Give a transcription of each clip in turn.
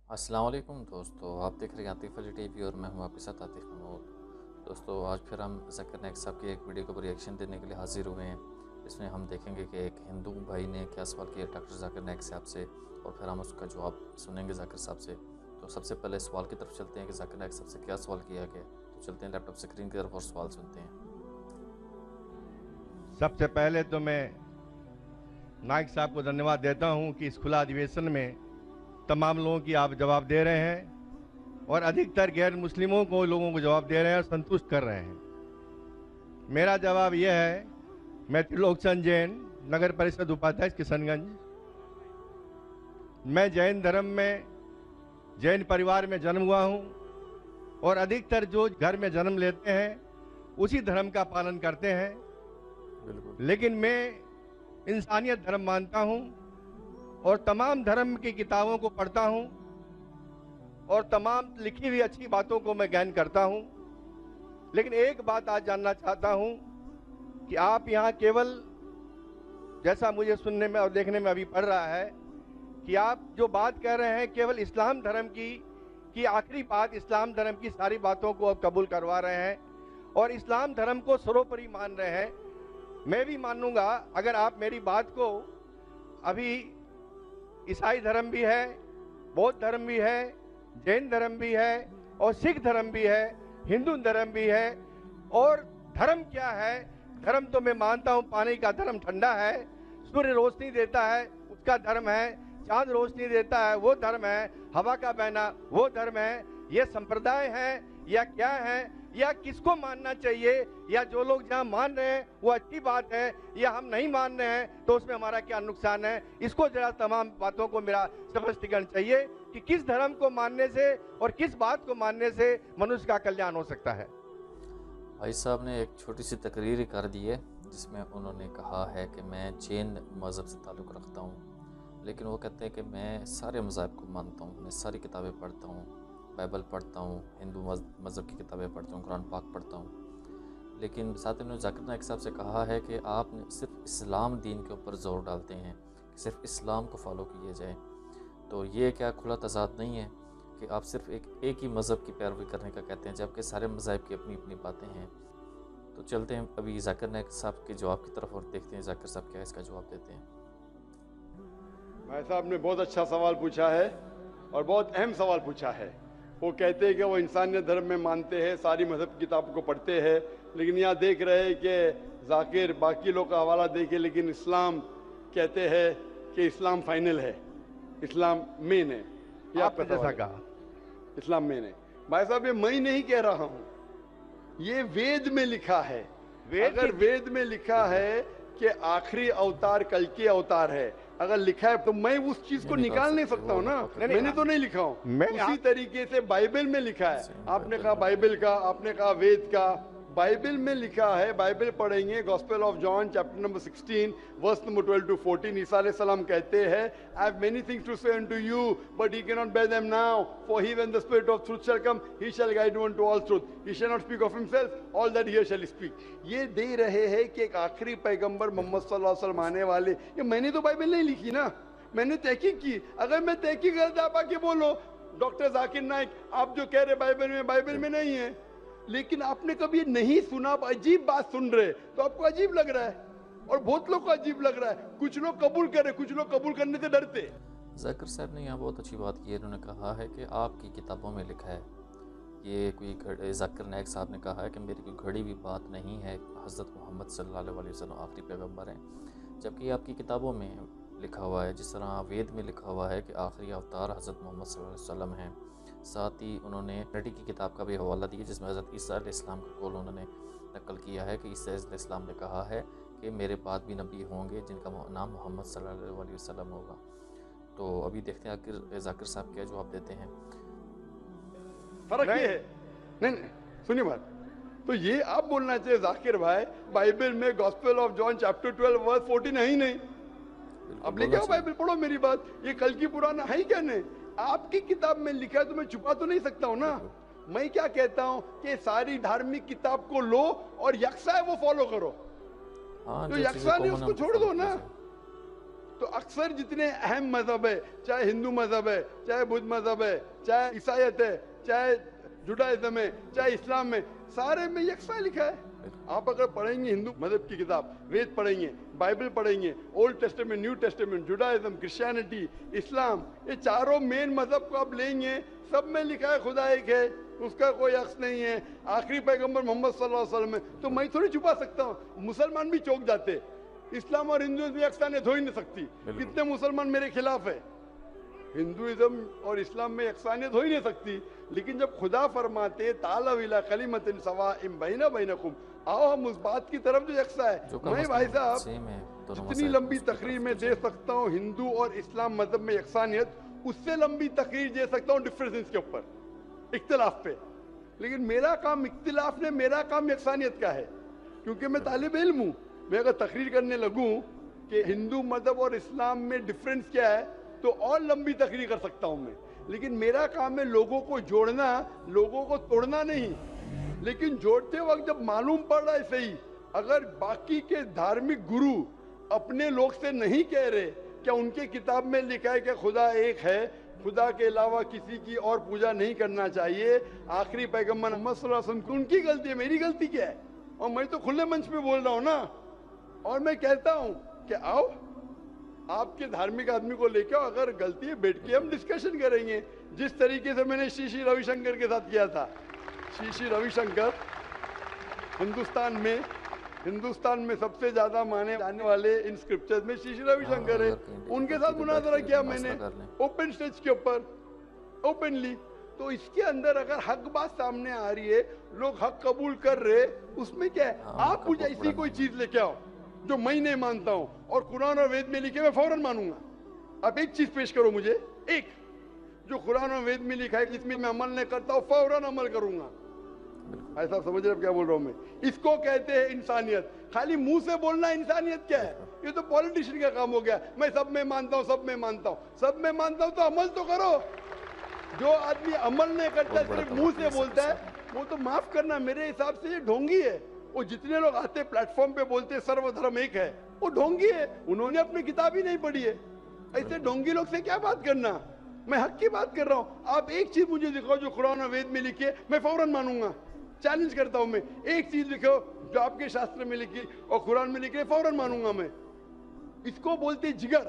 अस्सलाम वालेकुम दोस्तों, आप देख रहे हैं आतिफ अली टीवी और मैं हूं आपके साथ आतिफ महमूद। दोस्तों, आज फिर हम ज़ाकिर नाइक साहब की एक वीडियो को रिएक्शन देने के लिए हाजिर हुए हैं। इसमें हम देखेंगे कि एक हिंदू भाई ने क्या सवाल किया डॉक्टर ज़ाकिर नाइक साहब से और फिर हम उसका जवाब सुनेंगे ज़ाकिर साहब से। तो सबसे पहले सवाल की तरफ चलते हैं कि ज़ाकिर नाइक साहब से क्या सवाल किया गया। तो चलते हैं लैपटॉप स्क्रीन की तरफ और सवाल सुनते हैं। सबसे पहले तो मैं नाइक साहब को धन्यवाद देता हूं कि इस खुला अधिवेशन में तमाम लोगों की आप जवाब दे रहे हैं और अधिकतर गैर मुस्लिमों को लोगों को जवाब दे रहे हैं और संतुष्ट कर रहे हैं। मेरा जवाब यह है, मैं त्रिलोक चंद जैन, नगर परिषद उपाध्यक्ष किशनगंज। मैं जैन धर्म में जैन परिवार में जन्म हुआ हूं और अधिकतर जो घर में जन्म लेते हैं उसी धर्म का पालन करते हैं। बिल्कुल। लेकिन मैं इंसानियत धर्म मानता हूं और तमाम धर्म की किताबों को पढ़ता हूं और तमाम लिखी हुई अच्छी बातों को मैं ज्ञान करता हूं। लेकिन एक बात आज जानना चाहता हूं कि आप यहां केवल, जैसा मुझे सुनने में और देखने में अभी पड़ रहा है, कि आप जो बात कह रहे हैं केवल इस्लाम धर्म की आखिरी बात, इस्लाम धर्म की सारी बातों को आप कबूल करवा रहे हैं और इस्लाम धर्म को सर्वोपरि मान रहे हैं। मैं भी मानूंगा अगर आप मेरी बात को, अभी ईसाई धर्म भी है, बौद्ध धर्म भी है, जैन धर्म भी है और सिख धर्म भी है, हिंदू धर्म भी है। और धर्म क्या है? धर्म तो मैं मानता हूं पानी का धर्म ठंडा है, सूर्य रोशनी देता है उसका धर्म है, चांद रोशनी देता है वो धर्म है, हवा का बहना वो धर्म है। ये संप्रदाय है या क्या है, या किसको मानना चाहिए, या जो लोग जहां मान रहे हैं वो अच्छी बात है, या हम नहीं मान रहे हैं तो उसमें हमारा क्या नुकसान है? इसको जरा तमाम बातों को मेरा स्पष्टीकरण चाहिए कि किस धर्म को मानने से और किस बात को मानने से मनुष्य का कल्याण हो सकता है। भाई साहब ने एक छोटी सी तकरीर कर दी है जिसमें उन्होंने कहा है कि मैं जैन मज़हब से ताल्लुक़ रखता हूँ, लेकिन वो कहते हैं कि मैं सारे मज़ाहब को मानता हूँ, मैं सारी किताबें पढ़ता हूँ, बाइबल पढ़ता हूँ, हिंदू मज़हब की किताबें पढ़ता हूँ, कुरान पाक पढ़ता हूँ। लेकिन साथ ही उन्होंने ज़ाकिर नाइक साहब से कहा है कि आप सिर्फ इस्लाम दीन के ऊपर ज़ोर डालते हैं कि सिर्फ इस्लाम को फॉलो किया जाए। तो ये क्या खुला तज़ाद नहीं है कि आप सिर्फ एक ही मज़हब की पैरवी करने का कहते हैं जबकि सारे मज़ाहब की अपनी अपनी बातें हैं। तो चलते हैं अभी ज़ाकिर नाइक साहब के जवाब की तरफ और देखते हैं ज़ाकिर साहब क्या इसका जवाब देते हैं। भाई साहब ने बहुत अच्छा सवाल पूछा है और बहुत अहम सवाल पूछा है। वो कहते हैं कि वो इंसानियत धर्म में मानते हैं, सारी मजहब की किताबों को पढ़ते हैं, लेकिन यहाँ देख रहे हैं कि जाकिर बाकी लोग का हवाला देके, लेकिन इस्लाम कहते हैं कि इस्लाम फाइनल है, इस्लाम मेन है। ये आपका जैसा कहा, इस्लाम मेन है। भाई साहब, ये मैं नहीं कह रहा हूँ, ये वेद में लिखा है। अगर वेद में लिखा है कि आखिरी अवतार कल के अवतार है, अगर लिखा है तो मैं उस चीज को निकाल नहीं सकता हूँ ना। मैंने तो नहीं लिखा हूँ, उसी तरीके से बाइबल में लिखा है। आपने कहा बाइबल का, आपने कहा वेद का, बाइबल में लिखा है। बाइबल पढ़ेंगे, gospel of John chapter number 16 verse number 12 to 14। ईसा अलैहि सलाम कहते हैं, I have many things to say unto you but he can not bear them now, for he when the spirit of truth shall come he shall guide you to all truth, he shall not speak of himself, all that he shall speak. ये दे रहे हैं कि एक आखिरी पैगंबर मोहम्मद सल्लल्लाहु अलैहि वसल्लम आने वाले। ये मैंने तो बाइबल नहीं लिखी ना, मैंने तहकीक की। अगर मैं तहकीक करता, आप आके बोलो डॉक्टर जाकिर नाइक आप जो कह रहे बाइबल में नहीं है, लेकिन आपने कभी नहीं सुना, आप अजीब बात सुन रहे तो आपको अजीब लग रहा है और बहुत लोग को अजीब लग रहा है। कुछ लोग कबूल करे, कुछ लोग कबूल करने से डरते। ज़ाकिर साहब ने यहाँ बहुत अच्छी बात की है। उन्होंने कहा है कि आपकी किताबों में लिखा है, ये कोई ज़ाकिर नाइक साहब ने कहा है कि मेरी कोई घड़ी हुई बात नहीं है, हज़रत मोहम्मद सल्लल्लाहु अलैहि वसल्लम आखिरी पैगंबर हैं, जबकि आपकी किताबों में लिखा हुआ है, जिस तरह वेद में लिखा हुआ है कि आखिरी अवतार हज़रत मोहम्मद सल्लल्लाहु अलैहि वसल्लम हैं। साथ ही उन्होंने ट्रिनिटी की किताब का भी हवाला दिया जिसमें हज़रत ईसा अलैहिस्सलाम का कौल उन्होंने नकल किया है कि ईसा अलैहिस्सलाम ने कहा है कि मेरे बाद भी नबी होंगे जिनका नाम मोहम्मद सल्लल्लाहु अलैहि वसल्लम होगा। तो अभी देखते हैं आखिर ज़ाकिर साहब क्या जवाब देते हैं। फर्क ये है, नहीं सुनिए बात, तो ये आप बोलना चाहिए जाकिर भाई बाइबल में gospel of John chapter 12 verse 14 है ही नहीं। अब लेके आओ बाइबल, पढ़ो मेरी बात, ये कल की पुराना है ही क्या नहीं? आपकी किताब में लिखा है तो मैं छुपा तो नहीं सकता हूं ना। मैं क्या कहता हूं कि सारी धार्मिक किताब को लो और यकसा है वो फॉलो करो। हाँ, जो यकसा नहीं उसको छोड़ दो ना। तो अक्सर जितने अहम मजहब है, चाहे हिंदू मजहब है, चाहे बुद्ध मजहब है, चाहे ईसाईयत है, चाहे जुडाइज्म है, चाहे इस्लाम में, सारे में यकसा लिखा है। आप अगर पढ़ेंगे हिंदू मजहब की किताब, वेद पढ़ेंगे, बाइबल पढ़ेंगे, Old Testament, New Testament, Judaism, Christianity, Islam, ये चारों मेन मजहब को आप लेंगे, सब में लिखा है खुदा एक है, उसका कोई अक्स नहीं है। आखिरी पैगंबर मोहम्मद सल्लल्लाहु अलैहि वसल्लम है, तो मैं थोड़ी छुपा सकता हूँ। मुसलमान भी चौंक जाते, इस्लाम और हिंदुइज्म भी यकसानियत हो ही नहीं सकती। कितने मुसलमान मेरे खिलाफ है, हिंदुइज्म और इस्लाम में यकसानियत हो ही नहीं सकती। लेकिन जब खुदा फरमाते तालव इला कलिमतिन सवाइम बैना बैनकुम, आओ हम उस बात की तरफ जो यकसा है। मैं भाई साहब जितनी लंबी तकरीर में दे सकता हूँ हिंदू और इस्लाम मजहब में यकसानियत, उससे लंबी तकरीर दे सकता हूँ डिफरेंसेस के ऊपर, इख्तिलाफ पे। लेकिन मेरा काम इख्तिलाफ ने, मेरा काम यकसानियत का है, क्योंकि मैं तालिब इल्म हूँ। मैं अगर तकरीर करने लगूं कि हिंदू मजहब और इस्लाम में डिफरेंस क्या है, तो और लंबी तकरीर कर सकता हूं मैं। लेकिन मेरा काम है लोगों को जोड़ना, लोगों को तोड़ना नहीं। लेकिन जोड़ते वक्त जब मालूम पड़ रहा है सही, अगर बाकी के धार्मिक गुरु अपने लोग से नहीं कह रहे, क्या उनके किताब में लिखा है कि खुदा एक है, खुदा के अलावा किसी की और पूजा नहीं करना चाहिए, आखिरी पैगंबर मोहम्मद सल्लल्लाहु अलैहि वसल्लम, उनकी गलती है, मेरी गलती क्या है? और मैं तो खुले मंच पे बोल रहा हूं ना, और मैं कहता हूं कि आओ आपके धार्मिक आदमी को लेकर, अगर गलती है बैठ के हम डिस्कशन करेंगे, जिस तरीके से मैंने श्री रविशंकर के साथ किया था। श्री रविशंकर हिंदुस्तान में सबसे ज्यादा माने जाने वाले इन स्क्रिप्चर्स में श्री रविशंकर है। उनके साथ मुनाजरा किया मैंने ओपन स्टेज के ऊपर, ओपनली। तो इसके अंदर अगर हक बात सामने आ रही है, लोग हक कबूल कर रहे, उसमें क्या है? आप मुझे ऐसी कोई चीज लेके आओ जो मैं नहीं मानता हूं और कुरान और वेद में लिखे मैं फौरन मानूंगा। आप एक चीज पेश करो मुझे, एक जो कुरान और वेद में लिखा है, जिसमें मैं अमल नहीं करता हूं, फौरन अमल करूंगा। ऐसा समझ रहे क्या बोल रहा हूं मैं? इसको कहते हैं इंसानियत। खाली मुंह से बोलना इंसानियत क्या है? ये तो पॉलिटिशियन का काम हो गया। मैं सब में मानता हूं, सब में मानता हूं, सब में मानता हूं, तो अमल तो करो। जो आदमी अमल नहीं करता, सिर्फ मुंह से बोलता है, वो तो माफ करना, मेरे हिसाब से ये ढोंगी है। वो जितने लोग आते प्लेटफॉर्म पे बोलते सर्वधर्म एक है, वो ढोंगी है, उन्होंने अपनी किताब ही नहीं पढ़ी है। ऐसे ढोंगी लोग से क्या बात करना? मैं हक की बात कर रहा हूँ। आप एक चीज मुझे दिखाओ जो कुरान और वेद में लिखी है, मैं फौरन मानूंगा। चैलेंज करता हूं मैं, एक चीज लिखो जो आपके शास्त्र में लिखी और कुरान में लिखी है, फौरन मानूंगा मैं। इसको बोलते जिगर।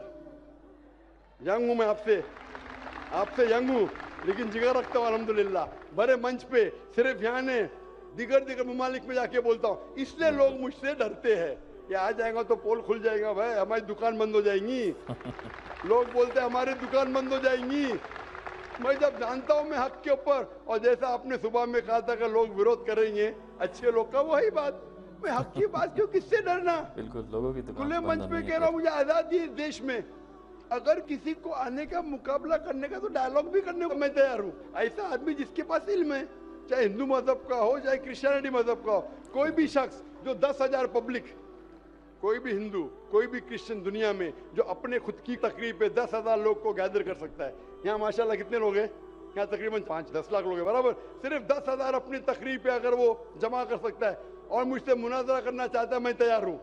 यंग हूं मैं, आपसे यंग हूं, लेकिन जिगर रखता हूं अल्हम्दुलिल्लाह। बड़े मंच पे सिर्फ यहाँ ने दिगर ममालिक में जाके बोलता हूँ, इसलिए लोग मुझसे डरते हैं। ये आ जाएगा तो पोल खुल जाएगा, भाई हमारी दुकान बंद हो जाएंगी। लोग बोलते हैं हमारी दुकान बंद हो जाएंगी। मैं जब जानता हूँ मैं हक के ऊपर, और जैसा आपने सुबह में कहा था कि लोग विरोध करेंगे अच्छे लोग का, वही बात। मैं हक की बात क्यों, किससे डरना? बिल्कुल, लोगों की खुले मंच पे कह रहा हूँ, मुझे आजादी है देश में। अगर किसी को आने का मुकाबला करने का, तो डायलॉग भी करने को मैं तैयार हूँ। ऐसा आदमी जिसके पास इल्म है, चाहे हिंदू मजहब का हो, चाहे क्रिश्चियनिटी मजहब का हो, कोई भी शख्स जो 10,000 पब्लिक, कोई भी हिंदू, कोई भी क्रिश्चियन दुनिया में जो अपने खुद की तकरीर पे 10,000 लोग को गैदर कर सकता है। यहाँ माशाल्लाह कितने लोग हैं? यहाँ तकरीबन 5-10 लाख लोग हैं, बराबर। सिर्फ 10,000 अपनी तकरीर पे अगर वो जमा कर सकता है और मुझसे मुनाजरा करना चाहता है, मैं तैयार हूँ।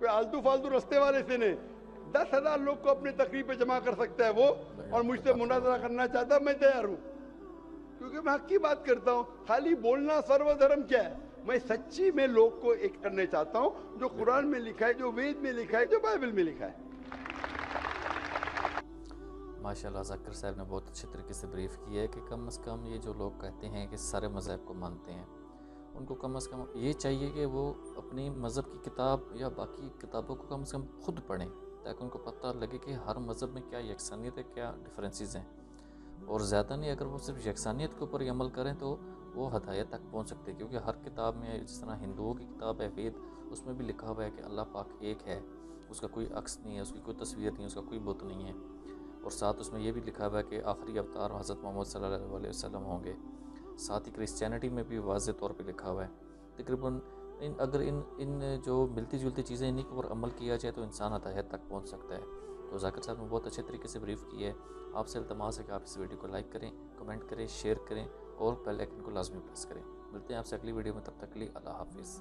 कोई आलतू फालतू रस्ते वाले से नहीं, 10,000 लोग को अपनी तकरीर पे जमा कर सकता है वो, और मुझसे मुनाजरा करना चाहता है, मैं तैयार हूँ। क्योंकि मैं हक की बात करता हूँ। खाली बोलना सर्वधर्म क्या है? मैं सच्ची में लोग को एक करने चाहता हूँ, जो कुरान में लिखा है, जो वेद में लिखा है, जो बाइबल में लिखा है। माशाल्लाह ज़ाकिर साहब ने बहुत अच्छे तरीके से ब्रीफ किया है कि कम से कम ये जो लोग कहते हैं कि सारे मज़हब को मानते हैं, उनको कम से कम ये चाहिए कि वो अपनी मज़हब की किताब या बाकी किताबों को कम से कम खुद पढ़ें, ताकि उनको पता लगे कि हर मज़हब में क्या यकसानियत है, क्या डिफरेंसेस हैं। और ज़्यादा नहीं, अगर वो सिर्फ यकसानियत के ऊपर ही अमल करें तो वो हदायत तक पहुंच सकते हैं। क्योंकि हर किताब में, जिस तरह हिंदुओं की किताब है वेद, उसमें भी लिखा हुआ है कि अल्लाह पाक एक है, उसका कोई अक्स नहीं है, उसकी कोई तस्वीर नहीं है, उसका कोई बुत नहीं है। और साथ उसमें यह भी लिखा हुआ है कि आखिरी अवतार हज़रत मोहम्मद सल्लल्लाहु अलैहि वसल्लम होंगे। साथ ही क्रिश्चियनिटी में भी वाज़ेह तौर पे लिखा हुआ है। तकरीबन अगर इन जो मिलती जुलती चीज़ें इन्हीं के ऊपर अमल किया जाए तो इंसान हदायत तक पहुँच सकता है। तो ज़ाकिर साहब ने बहुत अच्छे तरीके से ब्रीफ की है। आपसे इल्तमास है कि आप इस वीडियो को लाइक करें, कमेंट करें, शेयर करें और बेल आइकन को लाजमी प्रेस करें। मिलते हैं आपसे अगली वीडियो में, तब तक के लिए अल्लाह हाफिज़।